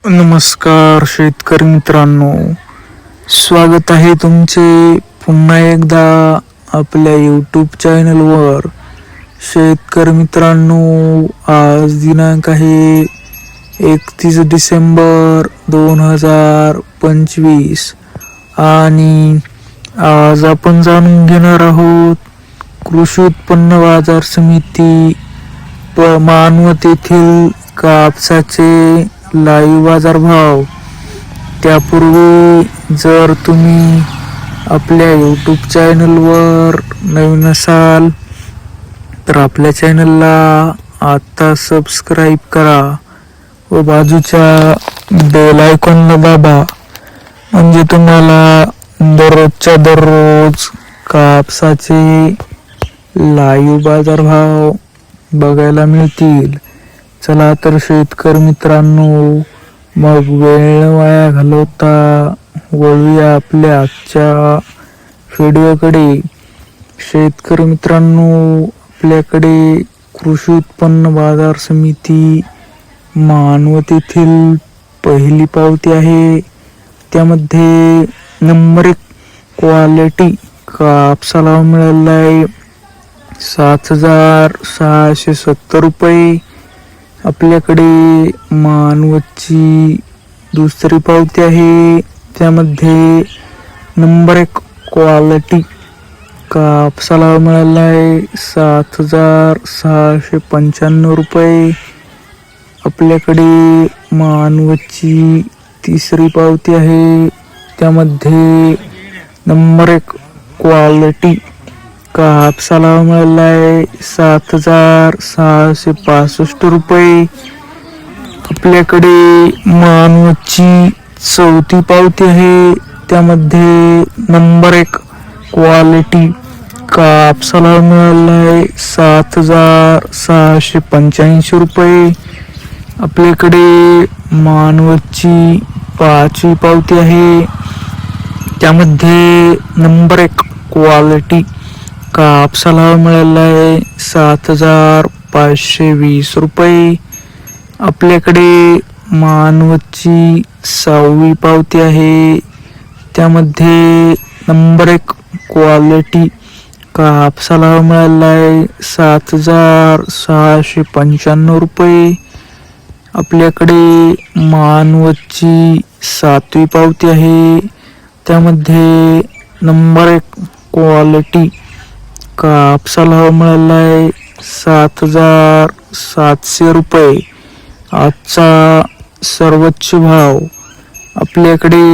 नमस्कार शेतकरी मित्रांनो, स्वागत आहे तुमचे पुन्हा एकदा आपल्या यूट्यूब चॅनलवर. शेतकरी मित्रांनो, आज दिनांक आहे 31 डिसेंबर 2025 आणि आज आपण जाणून घेणार आहोत कृषी उत्पन्न बाजार समिती मानवत येथील कापसाचे लाईव्ह बाजारभाव. त्यापूर्वी जर तुम्ही आपल्या यूट्यूब चॅनलवर नवीन असाल तर आपल्या चॅनलला आता सबस्क्राईब करा व बाजूच्या बेल आयकॉनला दाबा, म्हणजे तुम्हाला दररोजच्या दररोज कापसाचे लाईव्ह बाजारभाव बघायला मिळतील. चला तर शेतकरी मित्रांनो, मग वेळ वाया घालवता वळूया आपल्या आजच्या व्हिडिओकडे. शेतकरी मित्रांनो, आपल्याकडे कृषी उत्पन्न बाजार समिती मानवत येथील पहिली पावती आहे. त्यामध्ये नंबर 1 क्वालिटी कापसाला मिळाला आहे 7,670 रुपये. आपल्याकडे मानवतची दुसरी पावती आहे. त्यामध्ये नंबर 1 क्वालिटी कापसाला मिळाला आहे 7,695 रुपये. आपल्याकडे मानवतची तिसरी पावती आहे. त्यामध्ये नंबर 1 क्वालिटी कापसाला मिळाला आहे 7,665 रुपये. आपल्याकडे मानवतची चौथी पावती आहे. त्यामध्ये नंबर 1 क्वालिटी कापसाला मिळाला आहे 7,685 रुपये. आपल्याकडे मानवतची पाचवी पावती आहे. त्यामध्ये नंबर 1 क्वालिटी कापसाला मिळाला आहे 7,520 रुपये. आपल्याकडे मानवतची सहावी पावती आहे. त्यामध्ये नंबर 1 क्वालिटी कापसाला मिळाला आहे 7,695 रुपये. आपल्याकडे मानवतची सातवी पावती आहे. त्यामध्ये नंबर 1 क्वालिटी कापसाला मिळाला आहे 7,700 रुपये. आजचा सर्वोच्च भाव. आपल्याकडे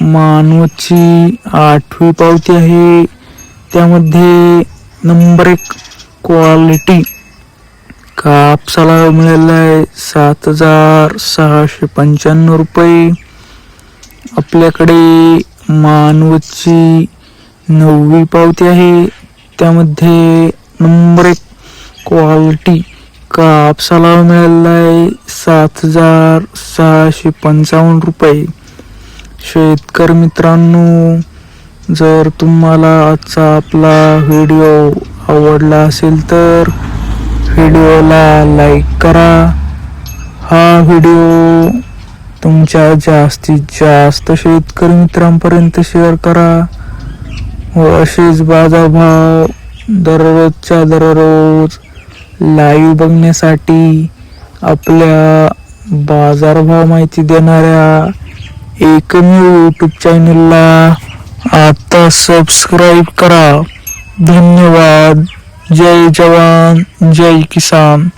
मानवतची आठवी पावती आहे. त्यामध्ये नंबर 1 क्वालिटी कापसाला मिळाला आहे 7,695 रुपये. आपल्याकडे मानवतची नववी पावती आहे. त्यामध्ये नंबर 1 क्वालिटी कापसाला मिळाला आहे 7,655 रुपये. शेतकरी मित्रांनो, जर तुम्हाला आजचा आपला व्हिडिओ आवडला असेल तर व्हिडिओला लाईक करा. हा व्हिडिओ तुमच्या जास्तीत जास्त शेतकरी मित्रांपर्यंत शेअर करा व असेच बाजारभाव दररोजच्या दररोज लाईव्ह बघण्यासाठी आपल्या बाजारभाव माहिती देणाऱ्या एकमेव यूट्यूब चॅनलला आता सबस्क्राईब करा. धन्यवाद. जय जवान जय किसान.